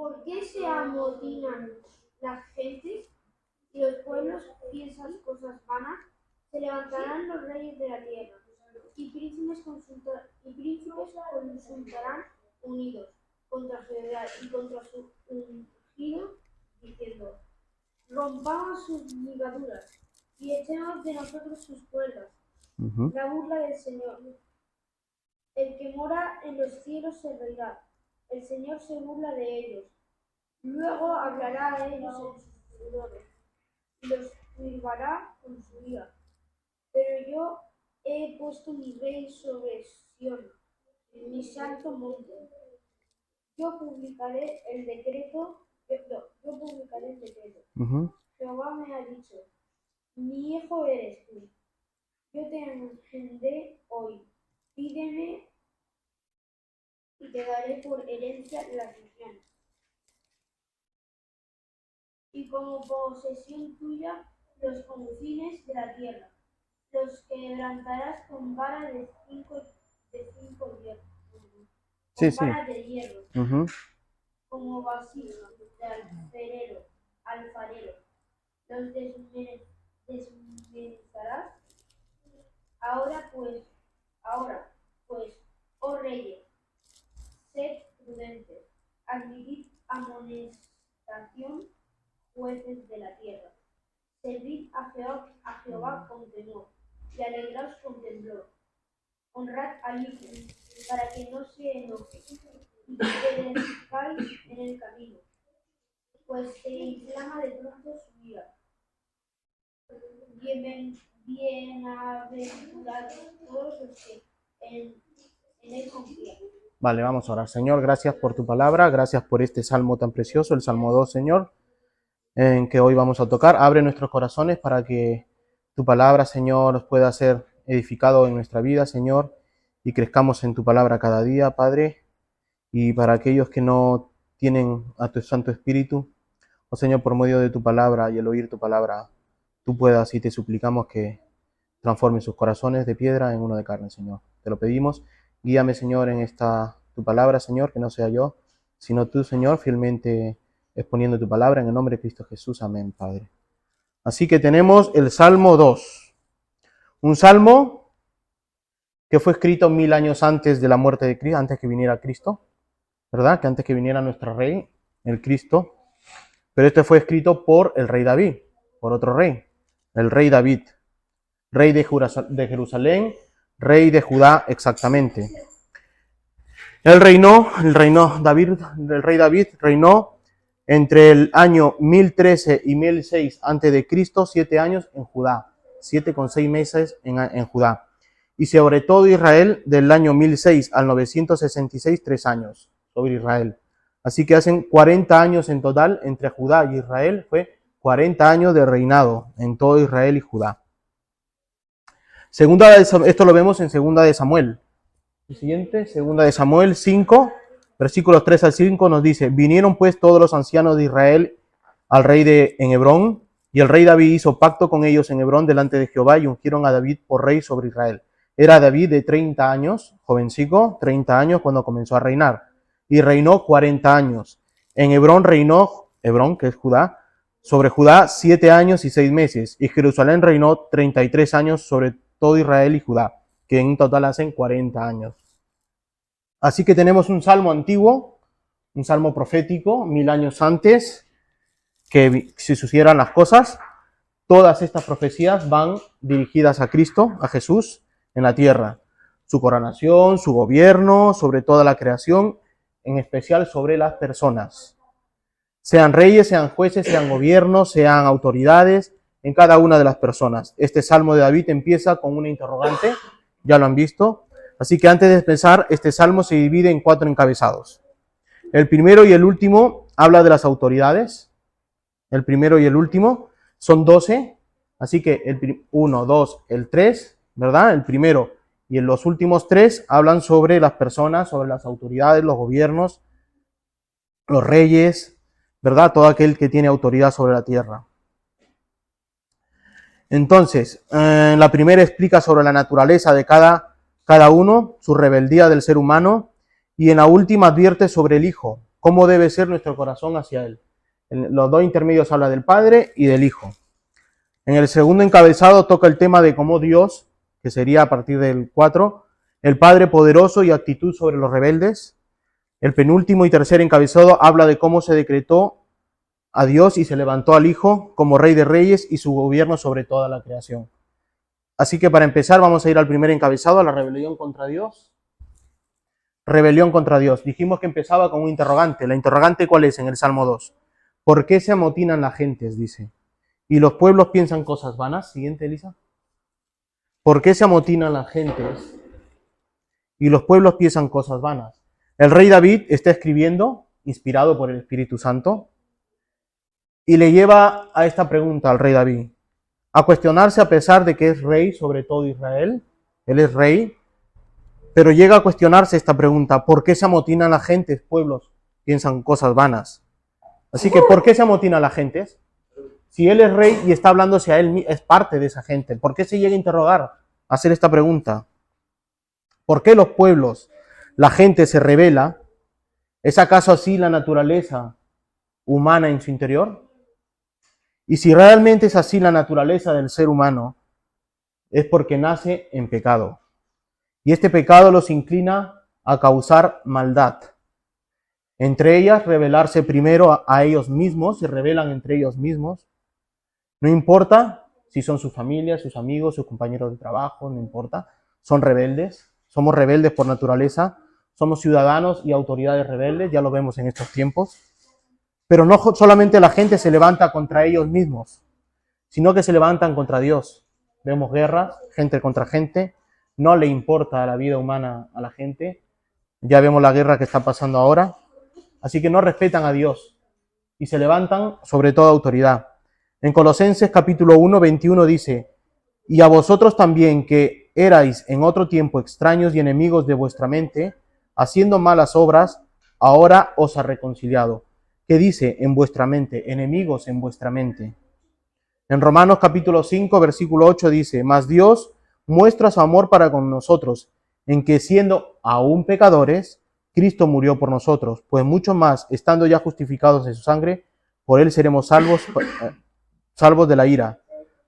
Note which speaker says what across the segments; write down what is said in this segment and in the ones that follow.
Speaker 1: ¿Por qué se amotinan las gentes y los pueblos piensan cosas vanas? Se levantarán los reyes de la tierra y príncipes consultarán unidos contra su deidad y contra su ungido, diciendo: rompamos sus ligaduras y echemos de nosotros sus cuerdas. La burla del Señor. El que mora en los cielos se reirá. El Señor se burla de ellos. Luego hablará a ellos en sus furores y los turbará con su ira. Pero yo he puesto mi rey sobre Sión, mi santo monte. Yo publicaré el decreto. Jehová me ha dicho: mi hijo eres tú. Yo te engendré hoy. Pídeme y te daré por herencia las naciones, y como posesión tuya los confines de la tierra. Los quebrantarás con vara de cinco hierros, vara de hierro, como vasija de alfarero. Los desmenuzarás. Ahora pues, oh reyes, sed prudentes, admitid amonestación, jueces de la tierra. Servid a Jehová con temor y alegraos con temblor. Honrad al Hijo, para que no se enoje y perezcáis en el camino, pues se inflama de pronto su ira. Bienaventurados todos los que en él confían.
Speaker 2: Vale, vamos a orar. Señor, gracias por tu palabra, gracias por este salmo tan precioso, el Salmo 2, Señor, en que hoy vamos a tocar. Abre nuestros corazones para que tu palabra, Señor, pueda ser edificado en nuestra vida, Señor, y crezcamos en tu palabra cada día, Padre. Y para aquellos que no tienen a tu Santo Espíritu, oh Señor, por medio de tu palabra y el oír tu palabra, tú puedas, y te suplicamos que transforme sus corazones de piedra en uno de carne, Señor. Te lo pedimos. Guíame, Señor, en esta tu palabra, Señor, que no sea yo, sino tú, Señor, fielmente exponiendo tu palabra en el nombre de Cristo Jesús. Amén, Padre. Así que tenemos el Salmo 2. Un salmo que fue escrito 1000 años antes de la muerte de Cristo, antes que viniera Cristo, ¿verdad? Que antes que viniera nuestro rey, el Cristo. Pero este fue escrito por el rey David, por otro rey, el rey David, rey de Jerusalén, rey de Judá exactamente. El rey David reinó entre el año 1013 y 1006 antes de Cristo, 7 años en Judá, 7 con 6 meses en Judá. Y sobre todo Israel, del año 1006 al 966, 3 años sobre Israel. Así que hacen 40 años en total entre Judá y Israel, fue 40 años de reinado en todo Israel y Judá. Esto lo vemos en Segunda de Samuel. El siguiente, Segunda de Samuel 5, versículos 3 al 5 nos dice: vinieron pues todos los ancianos de Israel al rey en Hebrón, y el rey David hizo pacto con ellos en Hebrón delante de Jehová, y ungieron a David por rey sobre Israel. Era David de 30 años, jovencico, 30 años cuando comenzó a reinar, y reinó 40 años. En Hebrón reinó, Hebrón, que es Judá, sobre Judá 7 años y 6 meses, y Jerusalén reinó 33 años sobre todo Israel y Judá, que en total hacen 40 años. Así que tenemos un salmo antiguo, un salmo profético, 1000 años antes que se sucedieran las cosas. Todas estas profecías van dirigidas a Cristo, a Jesús, en la tierra. Su coronación, su gobierno, sobre toda la creación, en especial sobre las personas. Sean reyes, sean jueces, sean gobiernos, sean autoridades, en cada una de las personas. Este salmo de David empieza con una interrogante, ya lo han visto. Así que antes de empezar, este salmo se divide en 4 encabezados. El primero y el último habla de las autoridades. El primero y el último son 12. Así que el 1, 2, el 3, ¿verdad? El primero y los últimos 3 hablan sobre las personas, sobre las autoridades, los gobiernos, los reyes, ¿verdad? Todo aquel que tiene autoridad sobre la tierra. Entonces, la primera explica sobre la naturaleza de cada uno, su rebeldía del ser humano, y en la última advierte sobre el Hijo, cómo debe ser nuestro corazón hacia Él. En los dos intermedios habla del Padre y del Hijo. En el segundo encabezado toca el tema de cómo Dios, que sería a partir del 4, el Padre poderoso y actitud sobre los rebeldes. El penúltimo y tercer encabezado habla de cómo se decretó a Dios y se levantó al Hijo como Rey de Reyes y su gobierno sobre toda la creación. Así que para empezar vamos a ir al primer encabezado, a la rebelión contra Dios. Rebelión contra Dios. Dijimos que empezaba con un interrogante. ¿La interrogante cuál es en el Salmo 2? ¿Por qué se amotinan las gentes? Dice. ¿Y los pueblos piensan cosas vanas? Siguiente, Elisa. ¿Por qué se amotinan las gentes? Y los pueblos piensan cosas vanas. El rey David está escribiendo, inspirado por el Espíritu Santo, y le lleva a esta pregunta al rey David, a cuestionarse a pesar de que es rey sobre todo Israel. Él es rey, pero llega a cuestionarse esta pregunta: ¿por qué se amotinan las gentes? Pueblos piensan cosas vanas. Así que, ¿por qué se amotinan las gentes? Si él es rey y está hablándose a él, es parte de esa gente. ¿Por qué se llega a interrogar, a hacer esta pregunta? ¿Por qué los pueblos, la gente se rebela? ¿Es acaso así la naturaleza humana en su interior? Y si realmente es así la naturaleza del ser humano, es porque nace en pecado. Y este pecado los inclina a causar maldad. Entre ellas, rebelarse primero a ellos mismos, se rebelan entre ellos mismos. No importa si son sus familias, sus amigos, sus compañeros de trabajo, no importa. Son rebeldes, somos rebeldes por naturaleza, somos ciudadanos y autoridades rebeldes, ya lo vemos en estos tiempos. Pero no solamente la gente se levanta contra ellos mismos, sino que se levantan contra Dios. Vemos guerras, gente contra gente, no le importa la vida humana a la gente. Ya vemos la guerra que está pasando ahora. Así que no respetan a Dios y se levantan sobre toda autoridad. En Colosenses capítulo 1, 21 dice: y a vosotros también, que erais en otro tiempo extraños y enemigos de vuestra mente, haciendo malas obras, ahora os ha reconciliado. ¿Qué dice? En vuestra mente, enemigos en vuestra mente. En Romanos capítulo 5, versículo 8 dice: mas Dios muestra su amor para con nosotros, en que siendo aún pecadores, Cristo murió por nosotros, pues mucho más, estando ya justificados en su sangre, por él seremos salvos de la ira.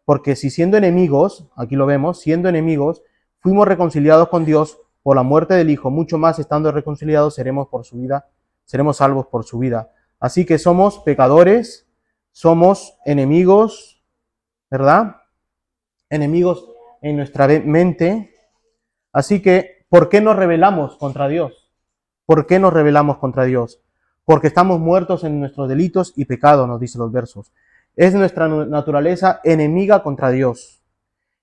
Speaker 2: Porque si siendo enemigos, aquí lo vemos, siendo enemigos, fuimos reconciliados con Dios por la muerte del Hijo, mucho más, estando reconciliados, seremos salvos por su vida. Así que somos pecadores, somos enemigos, ¿verdad? Enemigos en nuestra mente. Así que, ¿por qué nos rebelamos contra Dios? ¿Por qué nos rebelamos contra Dios? Porque estamos muertos en nuestros delitos y pecados, nos dicen los versos. Es nuestra naturaleza enemiga contra Dios,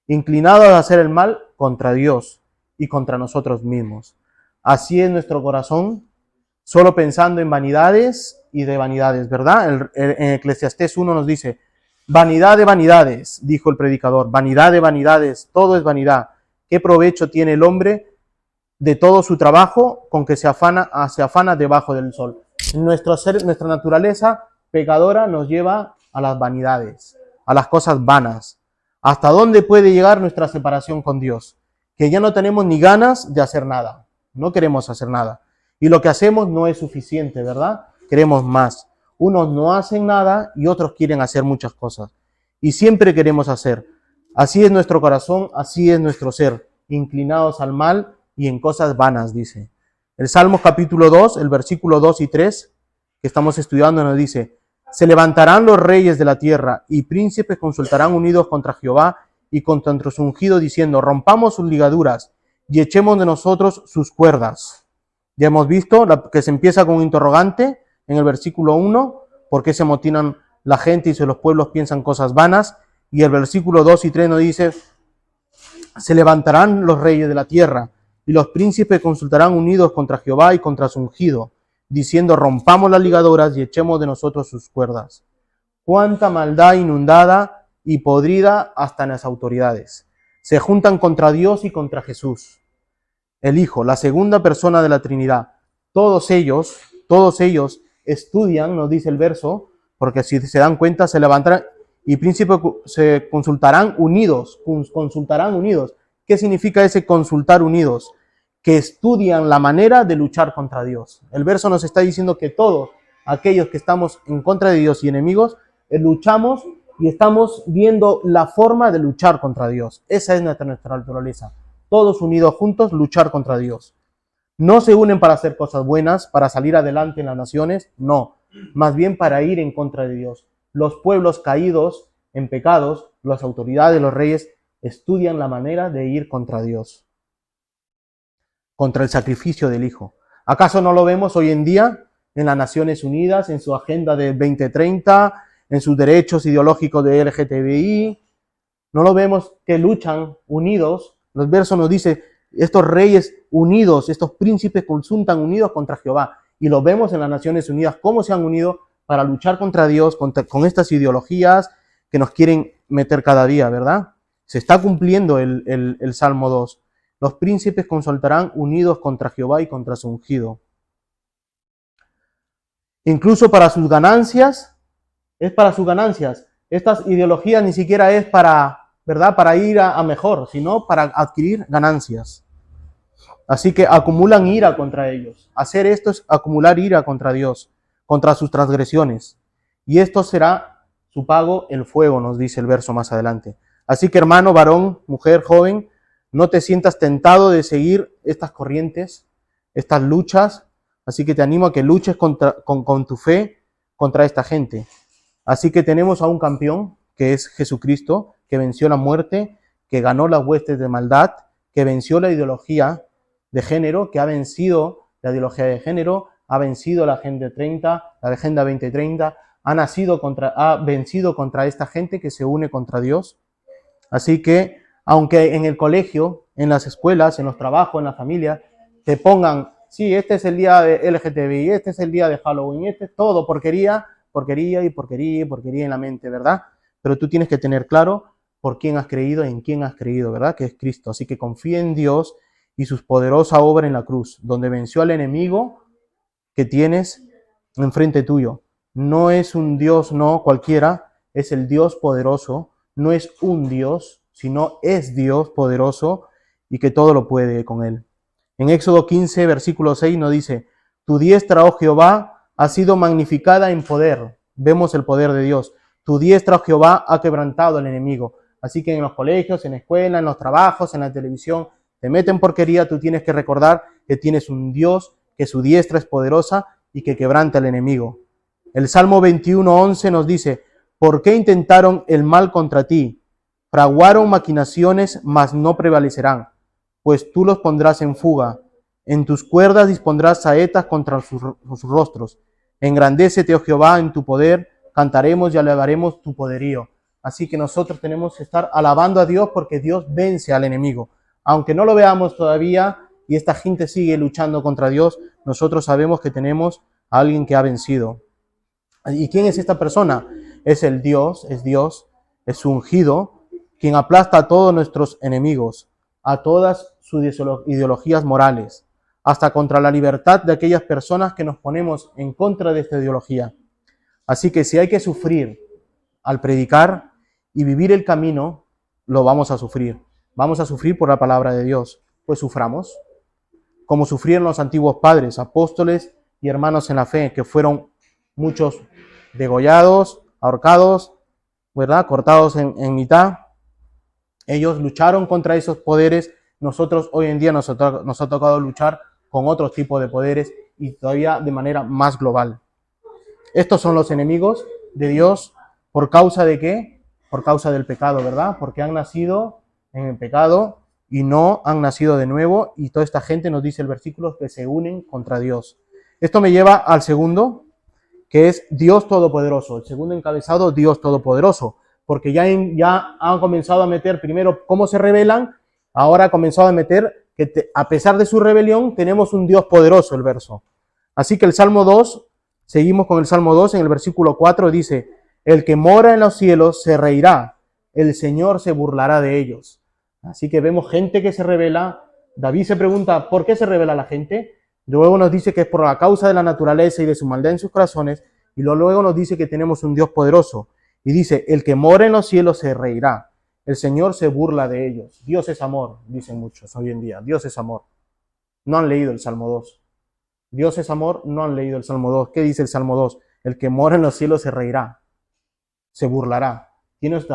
Speaker 2: inclinados a hacer el mal contra Dios y contra nosotros mismos. Así es nuestro corazón, solo pensando en vanidades y de vanidades, ¿verdad? En Eclesiastés 1 nos dice: vanidad de vanidades, dijo el predicador, vanidad de vanidades, todo es vanidad. ¿Qué provecho tiene el hombre de todo su trabajo con que se afana debajo del sol? Nuestra naturaleza pecadora nos lleva a las vanidades, a las cosas vanas. ¿Hasta dónde puede llegar nuestra separación con Dios? Que ya no tenemos ni ganas de hacer nada, no queremos hacer nada. Y lo que hacemos no es suficiente, ¿verdad? Queremos más. Unos no hacen nada y otros quieren hacer muchas cosas. Y siempre queremos hacer. Así es nuestro corazón, así es nuestro ser, inclinados al mal y en cosas vanas, dice. El Salmos capítulo 2, el versículo 2 y 3, que estamos estudiando, nos dice: se levantarán los reyes de la tierra y príncipes consultarán unidos contra Jehová y contra su ungido, diciendo: rompamos sus ligaduras y echemos de nosotros sus cuerdas. Ya hemos visto que se empieza con un interrogante en el versículo 1, ¿por qué se amotinan la gente y si los pueblos piensan cosas vanas? Y el versículo 2 y 3 nos dice: se levantarán los reyes de la tierra y los príncipes consultarán unidos contra Jehová y contra su ungido, diciendo: rompamos las ligaduras y echemos de nosotros sus cuerdas. Cuánta maldad inundada y podrida hasta en las autoridades. Se juntan contra Dios y contra Jesús, el Hijo, la segunda persona de la Trinidad. Todos ellos estudian, nos dice el verso, porque si se dan cuenta, se levantarán y príncipes se consultarán unidos. ¿Qué significa ese consultar unidos? que estudian la manera de luchar contra Dios. El verso nos está diciendo que todos aquellos que estamos en contra de Dios y enemigos, luchamos y estamos viendo la forma de luchar contra Dios. Esa es nuestra naturaleza. Todos unidos juntos, luchar contra Dios. No se unen para hacer cosas buenas, para salir adelante en las naciones, no. Más bien para ir en contra de Dios. Los pueblos caídos en pecados, las autoridades, los reyes, estudian la manera de ir contra Dios, contra el sacrificio del Hijo. ¿Acaso no lo vemos hoy en día en las Naciones Unidas, en su agenda de 2030, en sus derechos ideológicos de LGTBI? ¿No lo vemos que luchan unidos? Los versos nos dicen, estos reyes unidos, estos príncipes consultan unidos contra Jehová. Y lo vemos en las Naciones Unidas, cómo se han unido para luchar contra Dios, con estas ideologías que nos quieren meter cada día, ¿verdad? Se está cumpliendo el Salmo 2. Los príncipes consultarán unidos contra Jehová y contra su ungido. Incluso para sus ganancias, es para sus ganancias. Estas ideologías ni siquiera es para, ¿verdad?, para ir a mejor, sino para adquirir ganancias. Así que acumulan ira contra ellos. Hacer esto es acumular ira contra Dios, contra sus transgresiones. Y esto será su pago, el fuego, nos dice el verso más adelante. Así que hermano, varón, mujer, joven, no te sientas tentado de seguir estas corrientes, estas luchas. Así que te animo a que luches con tu fe contra esta gente. Así que tenemos a un campeón, que es Jesucristo, que venció la muerte, que ganó las huestes de maldad, que venció la ideología de género, que ha vencido la ideología de género, ha vencido la Agenda 30, la Agenda 2030, ha vencido contra esta gente que se une contra Dios. Así que, aunque en el colegio, en las escuelas, en los trabajos, en la familia, te pongan, sí, este es el día de LGTBI, este es el día de Halloween, este es todo porquería en la mente, ¿verdad? Pero tú tienes que tener claro por quién has creído, en quién has creído, ¿verdad? Que es Cristo. Así que confía en Dios y su poderosa obra en la cruz, donde venció al enemigo que tienes enfrente tuyo. No es un Dios, no cualquiera, es el Dios poderoso. No es un Dios, sino es Dios poderoso y que todo lo puede con él. En Éxodo 15, versículo 6 nos dice, tu diestra, oh Jehová, ha sido magnificada en poder. Vemos el poder de Dios. Tu diestra, oh Jehová, ha quebrantado al enemigo. Así que en los colegios, en la escuela, en los trabajos, en la televisión, te meten porquería, tú tienes que recordar que tienes un Dios, que su diestra es poderosa y que quebranta al enemigo. El Salmo 21:11 nos dice, ¿por qué intentaron el mal contra ti? Fraguaron maquinaciones, mas no prevalecerán, pues tú los pondrás en fuga. En tus cuerdas dispondrás saetas contra sus rostros. Engrandécete, oh Jehová, en tu poder, cantaremos y alabaremos tu poderío. Así que nosotros tenemos que estar alabando a Dios porque Dios vence al enemigo. Aunque no lo veamos todavía y esta gente sigue luchando contra Dios, nosotros sabemos que tenemos a alguien que ha vencido. ¿Y quién es esta persona? Es el Dios, es su ungido, quien aplasta a todos nuestros enemigos, a todas sus ideologías morales, hasta contra la libertad de aquellas personas que nos ponemos en contra de esta ideología. Así que si hay que sufrir al predicar y vivir el camino, lo vamos a sufrir. Vamos a sufrir por la palabra de Dios. Pues suframos, como sufrieron los antiguos padres, apóstoles y hermanos en la fe, que fueron muchos degollados, ahorcados, ¿verdad?, cortados en mitad. Ellos lucharon contra esos poderes. Nosotros hoy en día nos ha tocado luchar con otros tipos de poderes y todavía de manera más global. Estos son los enemigos de Dios. ¿Por causa de qué? Por causa del pecado, ¿verdad? Porque han nacido en el pecado y no han nacido de nuevo, y toda esta gente, nos dice el versículo, que se unen contra Dios. Esto me lleva al segundo, que es Dios Todopoderoso. El segundo encabezado, Dios Todopoderoso, porque ya han comenzado a meter primero cómo se rebelan, ahora ha comenzado a meter que a pesar de su rebelión tenemos un Dios poderoso, el verso. Así que el Salmo 2, seguimos con el Salmo 2, en el versículo 4 dice, el que mora en los cielos se reirá, el Señor se burlará de ellos. Así que vemos gente que se rebela. David se pregunta, ¿por qué se rebela la gente? Luego nos dice que es por la causa de la naturaleza y de su maldad en sus corazones, y luego nos dice que tenemos un Dios poderoso. Y dice, el que mora en los cielos se reirá, el Señor se burla de ellos. Dios es amor, dicen muchos hoy en día, Dios es amor. No han leído el Salmo 2. Dios es amor, no han leído el Salmo 2. ¿Qué dice el Salmo 2? El que mora en los cielos se reirá, se burlará.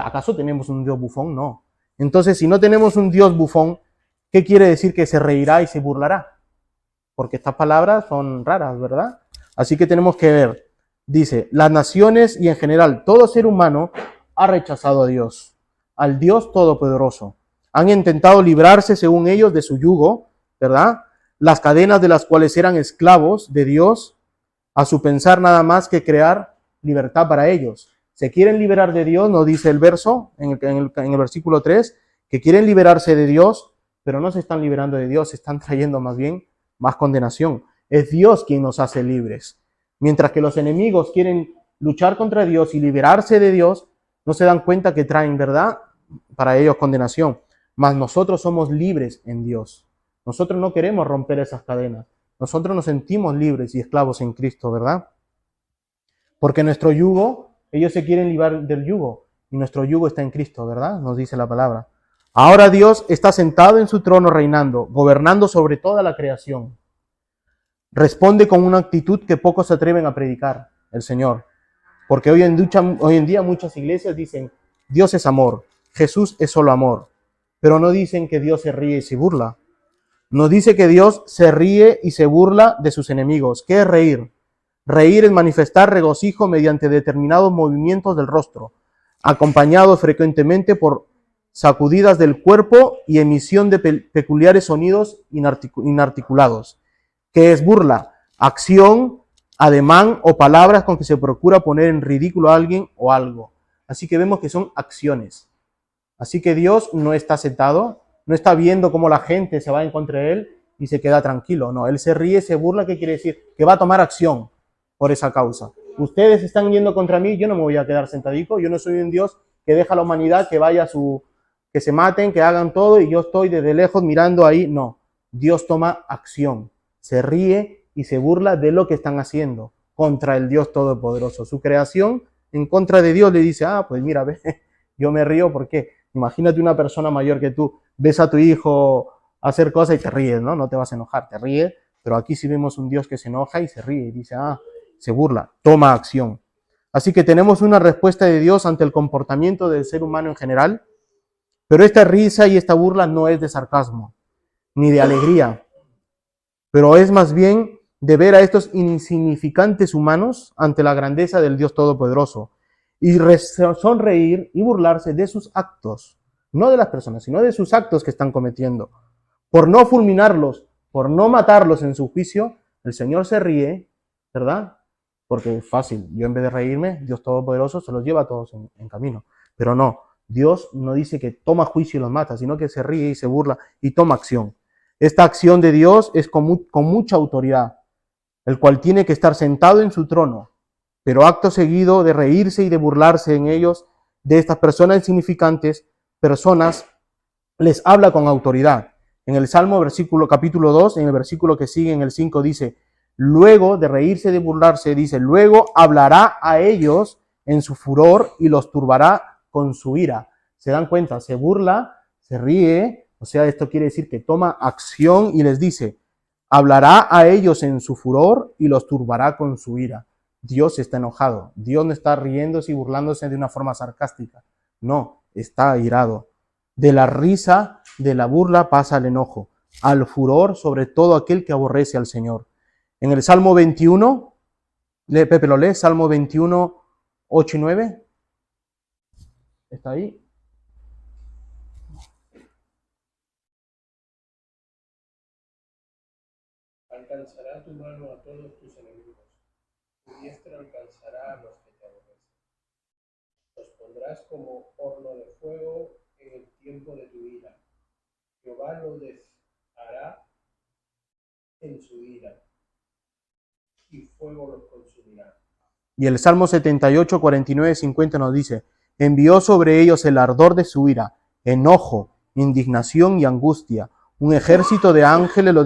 Speaker 2: ¿Acaso tenemos un Dios bufón? No. Entonces, si no tenemos un Dios bufón, ¿qué quiere decir que se reirá y se burlará? Porque estas palabras son raras, ¿verdad? Así que tenemos que ver. Dice, las naciones y en general todo ser humano ha rechazado a Dios, al Dios Todopoderoso. Han intentado librarse, según ellos, de su yugo, ¿verdad? Las cadenas de las cuales eran esclavos de Dios, a su pensar nada más que crear libertad para ellos. Se quieren liberar de Dios, nos dice el verso, en el versículo 3, que quieren liberarse de Dios, pero no se están liberando de Dios, se están trayendo más bien más condenación. Es Dios quien nos hace libres. Mientras que los enemigos quieren luchar contra Dios y liberarse de Dios, no se dan cuenta que traen, ¿verdad?, para ellos condenación. Mas nosotros somos libres en Dios. Nosotros no queremos romper esas cadenas. Nosotros nos sentimos libres y esclavos en Cristo, ¿verdad? Porque nuestro yugo, ellos se quieren librar del yugo, y nuestro yugo está en Cristo, ¿verdad? Nos dice la palabra. Ahora Dios está sentado en su trono reinando, gobernando sobre toda la creación. Responde con una actitud que pocos se atreven a predicar, el Señor. Porque hoy en día muchas iglesias dicen, Dios es amor, Jesús es solo amor. Pero no dicen que Dios se ríe y se burla. Nos dice que Dios se ríe y se burla de sus enemigos. ¿Qué es reír? Reír es manifestar regocijo mediante determinados movimientos del rostro, acompañados frecuentemente por sacudidas del cuerpo y emisión de peculiares sonidos inarticulados. ¿Qué es burla? Acción, ademán o palabras con que se procura poner en ridículo a alguien o algo. Así que vemos que son acciones. Así que Dios no está sentado, no está viendo cómo la gente se va en contra de él y se queda tranquilo. No, él se ríe, se burla. ¿Qué quiere decir? Que va a tomar acción por esa causa. Ustedes están yendo contra mí, yo no me voy a quedar sentadico. Yo no soy un Dios que deja a la humanidad que vaya que se maten, que hagan todo y yo estoy desde lejos mirando ahí. No, Dios toma acción. Se ríe y se burla de lo que están haciendo contra el Dios Todopoderoso. Su creación en contra de Dios le dice, pues mira, ve, yo me río porque imagínate una persona mayor que tú, ves a tu hijo hacer cosas y te ríes, ¿no? No te vas a enojar, te ríes, pero aquí sí vemos un Dios que se enoja y se ríe y dice, se burla, toma acción. Así que tenemos una respuesta de Dios ante el comportamiento del ser humano en general, pero esta risa y esta burla no es de sarcasmo, ni de alegría, pero es más bien de ver a estos insignificantes humanos ante la grandeza del Dios Todopoderoso y sonreír y burlarse de sus actos, no de las personas, sino de sus actos que están cometiendo. Por no fulminarlos, por no matarlos en su juicio, el Señor se ríe, ¿verdad? Porque es fácil, yo en vez de reírme, Dios Todopoderoso se los lleva a todos en camino. Pero no, Dios no dice que toma juicio y los mata, sino que se ríe y se burla y toma acción. Esta acción de Dios es con mucha autoridad, el cual tiene que estar sentado en su trono, pero acto seguido de reírse y de burlarse en ellos, de estas personas insignificantes, personas, les habla con autoridad. En el Salmo capítulo 2, en el versículo que sigue, en el 5, dice, luego de reírse y de burlarse, dice, luego hablará a ellos en su furor y los turbará con su ira. ¿Se dan cuenta? Se burla, se ríe, o sea, esto quiere decir que toma acción y les dice, hablará a ellos en su furor y los turbará con su ira. Dios está enojado. Dios no está riéndose y burlándose de una forma sarcástica. No, está airado. De la risa, de la burla pasa al enojo, al furor sobre todo aquel que aborrece al Señor. En el Salmo 21, Pepe lo lee, Salmo 21, 8 y 9. ¿Está ahí?
Speaker 3: Alcanzará tu mano a todos tus enemigos, tu diestra alcanzará a los que te aborrecen. Los pondrás como horno de fuego en el tiempo de tu ira. Jehová los deshará en su ira, y fuego los consumirá.
Speaker 2: Y el Salmo 78, 49, 50 nos dice, envió sobre ellos el ardor de su ira, enojo, indignación y angustia, un ejército de ángeles los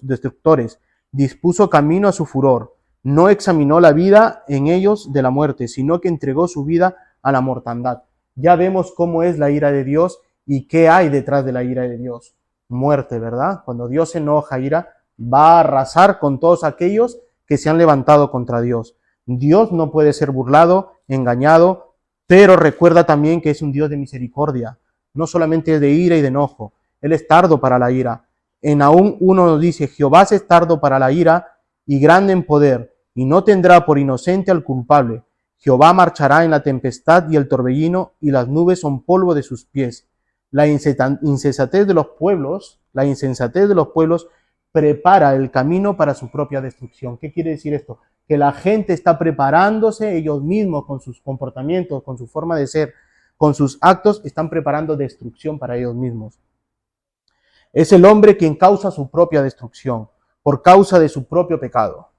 Speaker 2: destructores, dispuso camino a su furor, no examinó la vida en ellos de la muerte, sino que entregó su vida a la mortandad. Ya vemos cómo es la ira de Dios y qué hay detrás de la ira de Dios. muerte, ¿verdad? Cuando Dios se enoja, ira, va a arrasar con todos aquellos que se han levantado contra Dios. Dios no puede ser burlado, engañado, pero recuerda también que es un Dios de misericordia, no solamente de ira y de enojo. Él es tardo para la ira. En Nahum 1 nos dice, Jehová es tardo para la ira y grande en poder, y no tendrá por inocente al culpable. Jehová marchará en la tempestad y el torbellino, y las nubes son polvo de sus pies. La insensatez de los pueblos prepara el camino para su propia destrucción. ¿Qué quiere decir esto? Que la gente está preparándose ellos mismos con sus comportamientos, con su forma de ser, con sus actos, están preparando destrucción para ellos mismos. Es el hombre quien causa su propia destrucción, por causa de su propio pecado.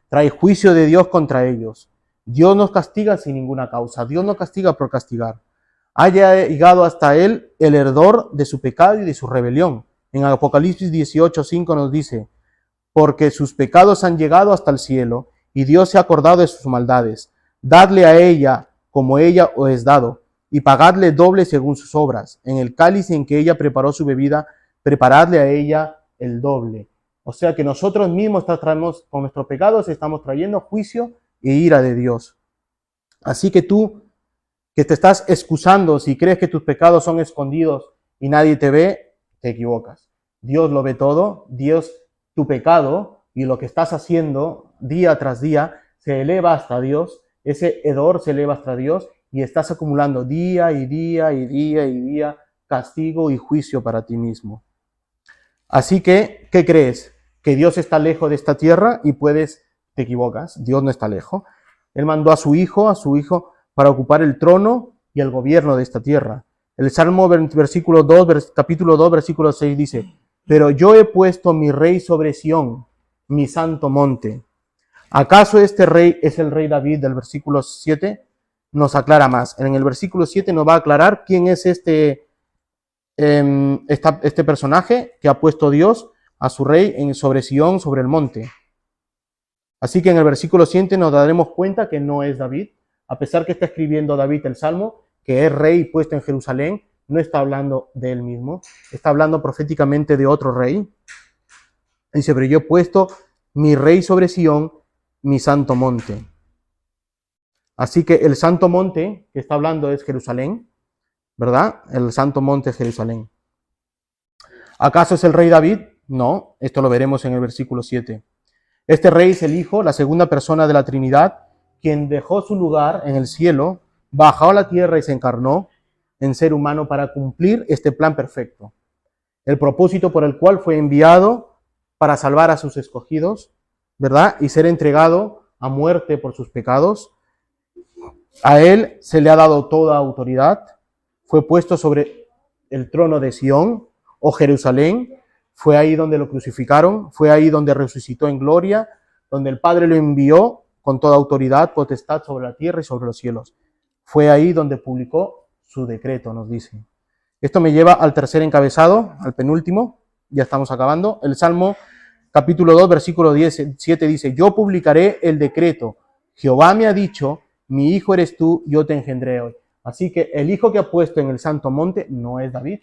Speaker 2: Trae juicio de Dios contra ellos. Dios nos castiga sin ninguna causa. Dios no castiga por castigar. Haya llegado hasta él el ardor de su pecado y de su rebelión. En Apocalipsis 18:5 nos dice, porque sus pecados han llegado hasta el cielo, y Dios se ha acordado de sus maldades. Dadle a ella como ella os es dado, y pagadle doble según sus obras. En el cáliz en que ella preparó su bebida, preparadle a ella el doble. O sea que nosotros mismos traemos, con nuestros pecados estamos trayendo juicio e ira de Dios. Así que tú, que te estás excusando si crees que tus pecados son escondidos y nadie te ve, te equivocas. Dios lo ve todo. Dios, tu pecado y lo que estás haciendo día tras día se eleva hasta Dios. Ese hedor se eleva hasta Dios y estás acumulando día y día y día y día castigo y juicio para ti mismo. Así que, ¿qué crees? Que Dios está lejos de esta tierra y te equivocas. Dios no está lejos. Él mandó a su hijo para ocupar el trono y el gobierno de esta tierra. El Salmo capítulo 2, versículo 6 dice, pero yo he puesto mi rey sobre Sión, mi santo monte. ¿Acaso este rey es el rey David del versículo 7? Nos aclara más. En el versículo 7 nos va a aclarar quién es este personaje que ha puesto Dios a su rey sobre Sión, sobre el monte. Así que en el versículo 7 nos daremos cuenta que no es David, a pesar que está escribiendo David el Salmo, que es rey puesto en Jerusalén, no está hablando de él mismo, está hablando proféticamente de otro rey. Dice, pero yo he puesto mi rey sobre Sión, mi santo monte. Así que el santo monte que está hablando es Jerusalén, ¿verdad? El santo monte es Jerusalén. ¿Acaso es el rey David? No, esto lo veremos en el versículo 7. Este rey es el Hijo, la segunda persona de la Trinidad, quien dejó su lugar en el cielo, bajó a la tierra y se encarnó en ser humano para cumplir este plan perfecto. El propósito por el cual fue enviado para salvar a sus escogidos, ¿verdad? Y ser entregado a muerte por sus pecados. A él se le ha dado toda autoridad. Fue puesto sobre el trono de Sión o Jerusalén. Fue ahí donde lo crucificaron. Fue ahí donde resucitó en gloria, donde el Padre lo envió con toda autoridad, potestad sobre la tierra y sobre los cielos. Fue ahí donde publicó su decreto, nos dice. Esto me lleva al tercer encabezado, al penúltimo, ya estamos acabando. El Salmo capítulo 2, versículo 7 dice, yo publicaré el decreto. Jehová me ha dicho, mi hijo eres tú, yo te engendré hoy. Así que el hijo que ha puesto en el santo monte no es David,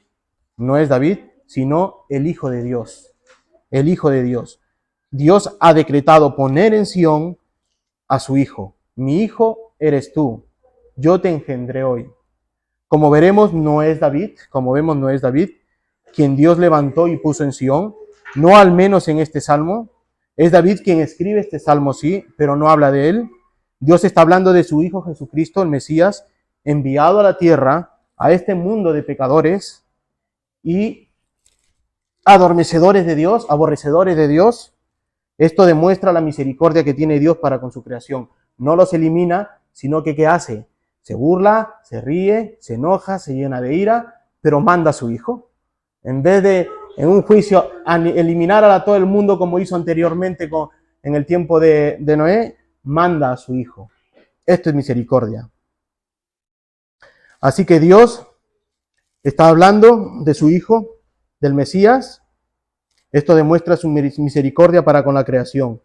Speaker 2: sino el Hijo de Dios. El Hijo de Dios. Dios ha decretado poner en Sión a su hijo. Mi hijo eres tú, yo te engendré hoy. Como vemos, no es David, quien Dios levantó y puso en Sión, no al menos en este salmo. Es David quien escribe este salmo, sí, pero no habla de él. Dios está hablando de su Hijo Jesucristo, el Mesías, enviado a la tierra, a este mundo de pecadores y adormecedores de Dios, aborrecedores de Dios. Esto demuestra la misericordia que tiene Dios para con su creación. No los elimina, sino que ¿qué hace? Se burla, se ríe, se enoja, se llena de ira, pero manda a su Hijo. En vez de, en un juicio, eliminar a todo el mundo como hizo anteriormente en el tiempo de Noé, manda a su Hijo. Esto es misericordia. Así que Dios está hablando de su Hijo, del Mesías. Esto demuestra su misericordia para con la creación.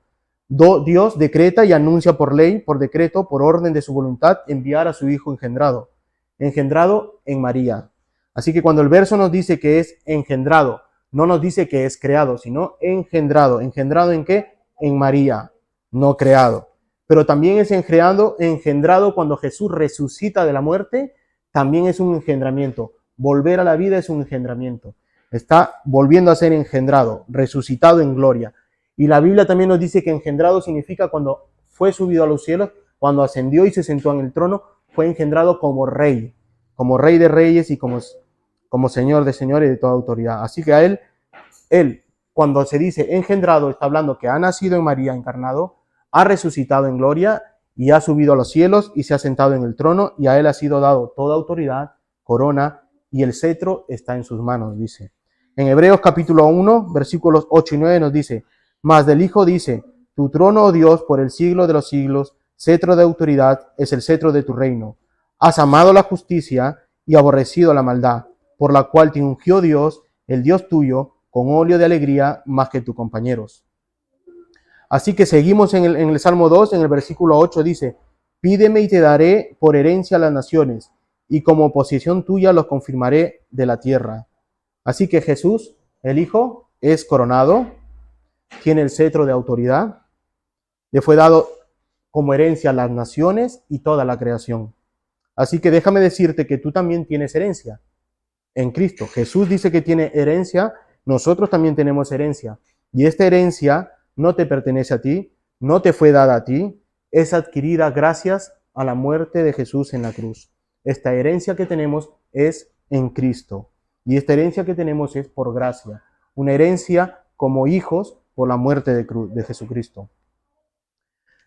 Speaker 2: Dios decreta y anuncia por ley, por decreto, por orden de su voluntad, enviar a su Hijo engendrado en María. Así que cuando el verso nos dice que es engendrado no nos dice que es creado, sino engendrado. ¿Engendrado en qué? En María, no creado. Pero también es engendrado cuando Jesús resucita de la muerte, también es un engendramiento. Volver a la vida es un engendramiento. Está volviendo a ser engendrado, resucitado en gloria. Y la Biblia también nos dice que engendrado significa cuando fue subido a los cielos, cuando ascendió y se sentó en el trono, fue engendrado como rey de reyes y como señor de señores y de toda autoridad. Así que a él, cuando se dice engendrado, está hablando que ha nacido en María encarnado, ha resucitado en gloria y ha subido a los cielos y se ha sentado en el trono y a él ha sido dado toda autoridad, corona y el cetro está en sus manos, dice. En Hebreos capítulo 1, versículos 8 y 9 nos dice, mas del Hijo dice, tu trono, oh Dios, por el siglo de los siglos, cetro de autoridad es el cetro de tu reino. Has amado la justicia y aborrecido la maldad, por la cual te ungió Dios, el Dios tuyo, con óleo de alegría más que tus compañeros. Así que seguimos en el Salmo 2, en el versículo 8 dice, pídeme y te daré por herencia a las naciones, y como posesión tuya los confirmaré de la tierra. Así que Jesús, el Hijo, es coronado, tiene el cetro de autoridad, le fue dado como herencia a las naciones y toda la creación. Así que déjame decirte que tú también tienes herencia en Cristo. Jesús dice que tiene herencia, nosotros también tenemos herencia. Y esta herencia no te pertenece a ti, no te fue dada a ti, es adquirida gracias a la muerte de Jesús en la cruz. Esta herencia que tenemos es en Cristo. Y esta herencia que tenemos es por gracia. Una herencia como hijos por la muerte de Jesucristo.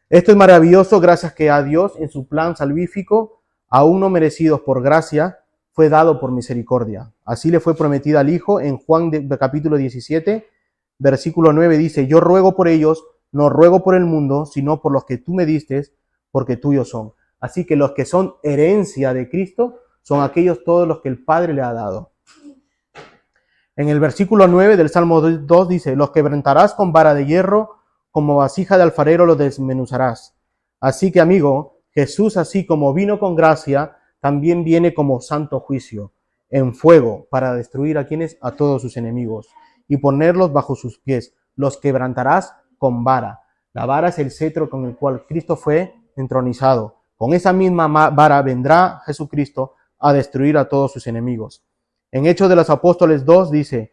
Speaker 2: Esto es maravilloso gracias que a Dios en su plan salvífico, aún no merecidos por gracia, fue dado por misericordia. Así le fue prometida al Hijo en Juan capítulo 17, versículo 9 dice, yo ruego por ellos, no ruego por el mundo, sino por los que tú me diste, porque tuyos son. Así que los que son herencia de Cristo son aquellos todos los que el Padre le ha dado. En el versículo 9 del Salmo 2 dice, los quebrantarás con vara de hierro, como vasija de alfarero los desmenuzarás. Así que, amigo, Jesús, así como vino con gracia, también viene como santo juicio, en fuego, para destruir a quienes, a todos sus enemigos, y ponerlos bajo sus pies. Los quebrantarás con vara. La vara es el cetro con el cual Cristo fue entronizado. Con esa misma vara vendrá Jesucristo a destruir a todos sus enemigos. En Hechos de los Apóstoles 2 dice,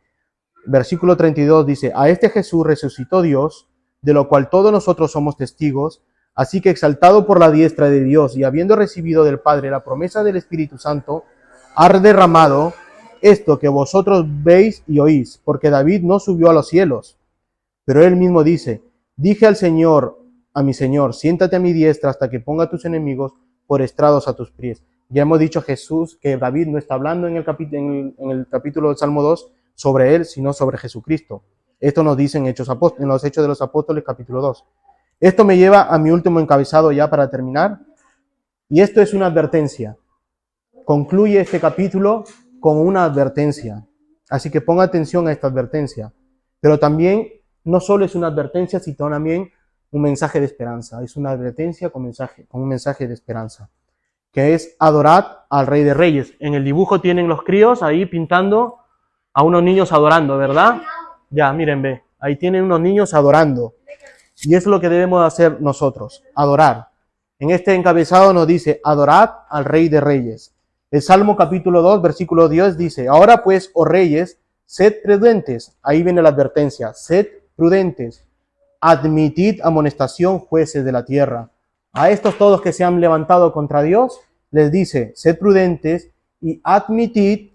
Speaker 2: versículo 32 dice, a este Jesús resucitó Dios, de lo cual todos nosotros somos testigos, así que exaltado por la diestra de Dios y habiendo recibido del Padre la promesa del Espíritu Santo, ha derramado esto que vosotros veis y oís, porque David no subió a los cielos, pero él mismo dice, dije al Señor, a mi Señor, siéntate a mi diestra hasta que ponga a tus enemigos por estrados a tus pies. Ya hemos dicho Jesús que David no está hablando en el capítulo del Salmo 2 sobre él, sino sobre Jesucristo. Esto nos dice en los Hechos de los Apóstoles, capítulo 2. Esto me lleva a mi último encabezado ya para terminar. Y esto es una advertencia. Concluye este capítulo con una advertencia. Así que ponga atención a esta advertencia. Pero también no solo es una advertencia, sino también un mensaje de esperanza. Es una advertencia con un mensaje de esperanza. Que es adorad al Rey de Reyes. En el dibujo tienen los críos ahí pintando a unos niños adorando, ¿verdad? Ya, miren, ve. Ahí tienen unos niños adorando. Y es lo que debemos hacer nosotros, adorar. En este encabezado nos dice, adorad al Rey de Reyes. El Salmo capítulo 2, versículo 10 dice, ahora pues, oh reyes, sed prudentes. Ahí viene la advertencia, sed prudentes. Admitid amonestación, jueces de la tierra. A estos todos que se han levantado contra Dios, les dice, sed prudentes y admitid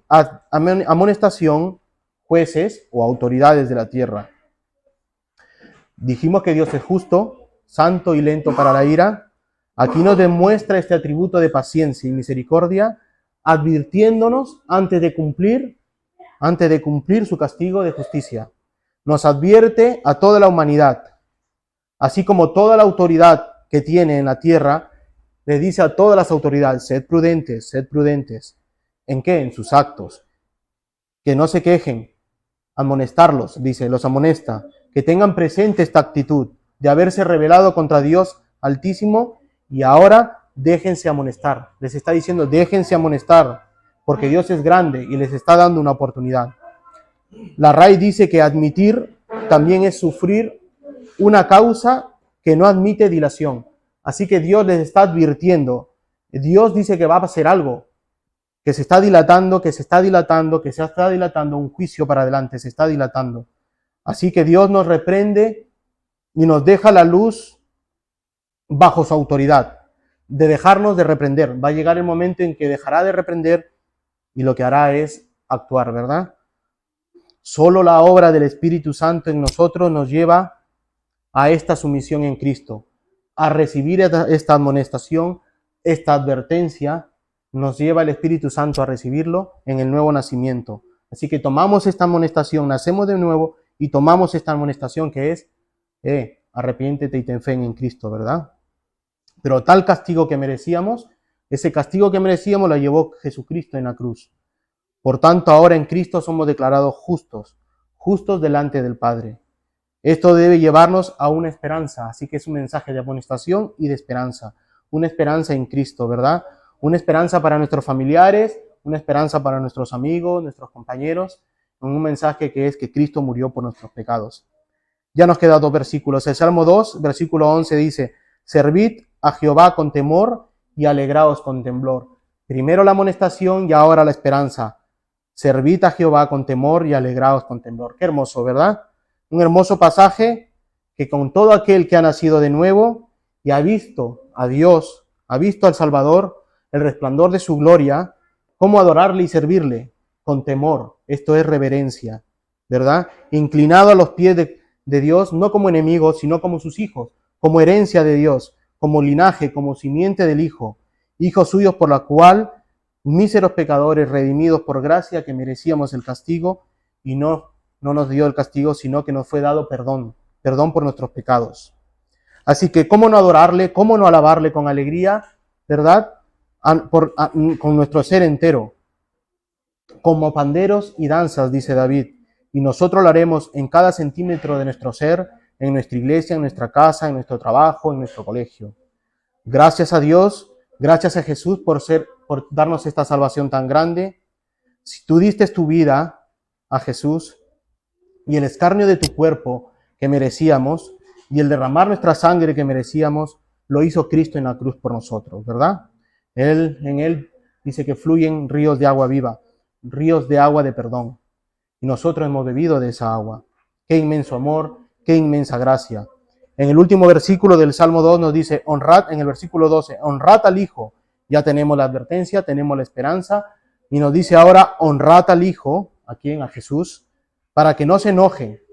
Speaker 2: amonestación, jueces o autoridades de la tierra. Dijimos que Dios es justo, santo y lento para la ira. Aquí nos demuestra este atributo de paciencia y misericordia, advirtiéndonos antes de cumplir su castigo de justicia. Nos advierte a toda la humanidad, así como toda la autoridad que tiene en la tierra, le dice a todas las autoridades, sed prudentes, sed prudentes. ¿En qué? En sus actos. Que no se quejen, amonestarlos, dice, los amonesta, que tengan presente esta actitud de haberse rebelado contra Dios Altísimo y ahora déjense amonestar. Les está diciendo, déjense amonestar, porque Dios es grande y les está dando una oportunidad. La RAI dice que admitir también es sufrir una causa que no admite dilación. Así que Dios les está advirtiendo. Dios dice que va a hacer algo, que se está dilatando, que se está dilatando, que se está dilatando, un juicio para adelante, se está dilatando. Así que Dios nos reprende y nos deja la luz bajo su autoridad, de dejarnos de reprender. Va a llegar el momento en que dejará de reprender y lo que hará es actuar, ¿verdad? Solo la obra del Espíritu Santo en nosotros nos lleva a esta sumisión en Cristo, a recibir esta amonestación, esta advertencia, nos lleva el Espíritu Santo a recibirlo en el nuevo nacimiento. Así que tomamos esta amonestación, nacemos de nuevo y tomamos esta amonestación que es, arrepiéntete y ten fe en Cristo, ¿verdad? Pero tal castigo que merecíamos, ese castigo que merecíamos lo llevó Jesucristo en la cruz. Por tanto, ahora en Cristo somos declarados justos, justos delante del Padre. Esto debe llevarnos a una esperanza, así que es un mensaje de amonestación y de esperanza. Una esperanza en Cristo, ¿verdad? Una esperanza para nuestros familiares, una esperanza para nuestros amigos, nuestros compañeros, un mensaje que es que Cristo murió por nuestros pecados. Ya nos quedan 2 versículos. El Salmo 2, versículo 11 dice, servid a Jehová con temor y alegraos con temblor. Primero la amonestación y ahora la esperanza. Servid a Jehová con temor y alegraos con temblor. Qué hermoso, ¿verdad? Un hermoso pasaje que con todo aquel que ha nacido de nuevo y ha visto a Dios, ha visto al Salvador, el resplandor de su gloria, cómo adorarle y servirle con temor. Esto es reverencia, ¿verdad? Inclinado a los pies de Dios, no como enemigos, sino como sus hijos, como herencia de Dios, como linaje, como simiente del Hijo, hijos suyos por la cual míseros pecadores redimidos por gracia que merecíamos el castigo y no nos dio el castigo, sino que nos fue dado perdón por nuestros pecados. Así que, ¿cómo no adorarle? ¿Cómo no alabarle con alegría? ¿Verdad? Con nuestro ser entero. Como panderos y danzas, dice David. Y nosotros lo haremos en cada centímetro de nuestro ser, en nuestra iglesia, en nuestra casa, en nuestro trabajo, en nuestro colegio. Gracias a Dios, gracias a Jesús por darnos esta salvación tan grande. Si tú diste tu vida a Jesús y el escarnio de tu cuerpo que merecíamos y el derramar nuestra sangre que merecíamos, lo hizo Cristo en la cruz por nosotros, ¿verdad? En Él dice que fluyen ríos de agua viva, ríos de agua de perdón. Y nosotros hemos bebido de esa agua. Qué inmenso amor, qué inmensa gracia. En el último versículo del Salmo 2 nos dice, honrad, en el versículo 12, honrad al Hijo. Ya tenemos la advertencia, tenemos la esperanza, y nos dice ahora, honrad al Hijo, ¿a quién? A Jesús, para que no se enoje.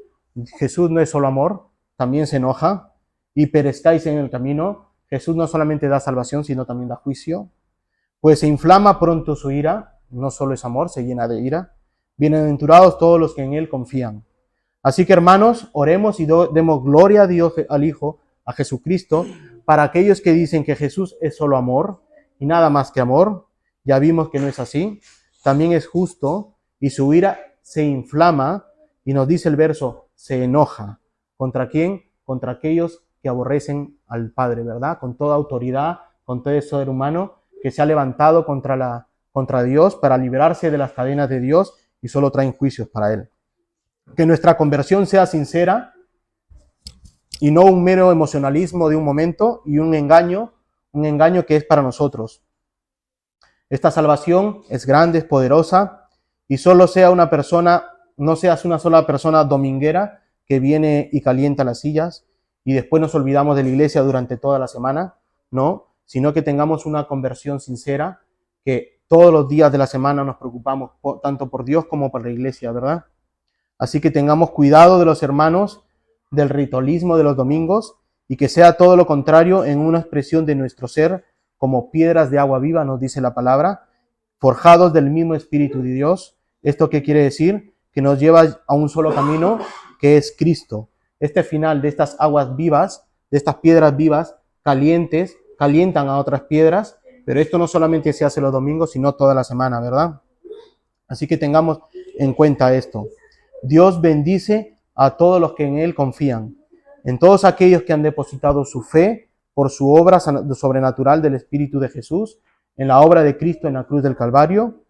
Speaker 2: Jesús no es solo amor, también se enoja, y perezcáis en el camino. Jesús no solamente da salvación, sino también da juicio. Pues se inflama pronto su ira, no solo es amor, se llena de ira. Bienaventurados todos los que en Él confían. Así que hermanos, oremos y demos gloria a Dios, al Hijo, a Jesucristo, para aquellos que dicen que Jesús es solo amor y nada más que amor. Ya vimos que no es así. También es justo y su ira se inflama y nos dice el verso, se enoja. ¿Contra quién? Contra aquellos que aborrecen al Padre, ¿verdad? Con toda autoridad, con todo ser humano que se ha levantado contra Dios para liberarse de las cadenas de Dios y solo traen juicios para Él. Que nuestra conversión sea sincera y no un mero emocionalismo de un momento y un engaño que es para nosotros. Esta salvación es grande, es poderosa y solo sea una persona, no seas una sola persona dominguera que viene y calienta las sillas y después nos olvidamos de la iglesia durante toda la semana, no, sino que tengamos una conversión sincera, que todos los días de la semana nos preocupamos tanto por Dios como por la iglesia, ¿verdad? Así que tengamos cuidado de los hermanos, del ritualismo de los domingos y que sea todo lo contrario en una expresión de nuestro ser como piedras de agua viva, nos dice la palabra, forjados del mismo Espíritu de Dios. ¿Esto qué quiere decir? Que nos lleva a un solo camino, que es Cristo. Este final de estas aguas vivas, de estas piedras vivas, calientan a otras piedras, pero esto no solamente se hace los domingos, sino toda la semana, ¿verdad? Así que tengamos en cuenta esto. Dios bendice a todos los que en Él confían, en todos aquellos que han depositado su fe por su obra sobrenatural del Espíritu de Jesús, en la obra de Cristo en la cruz del Calvario,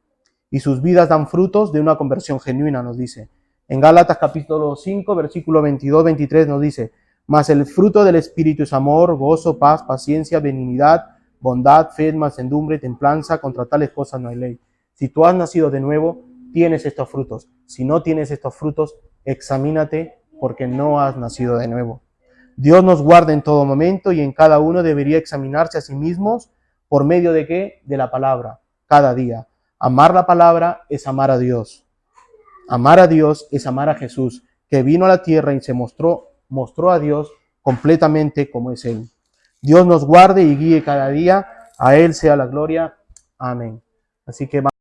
Speaker 2: y sus vidas dan frutos de una conversión genuina, nos dice. En Gálatas capítulo 5, versículo 22-23 nos dice, mas el fruto del Espíritu es amor, gozo, paz, paciencia, benignidad, bondad, fe, mansedumbre, templanza. Contra tales cosas no hay ley. Si tú has nacido de nuevo, tienes estos frutos. Si no tienes estos frutos, examínate porque no has nacido de nuevo. Dios nos guarda en todo momento y en cada uno debería examinarse a sí mismos por medio de ¿qué? De la palabra, cada día. Amar la palabra es amar a Dios. Amar a Dios es amar a Jesús, que vino a la tierra y se mostró a Dios completamente como es Él. Dios nos guarde y guíe cada día. A Él sea la gloria. Amén. Así que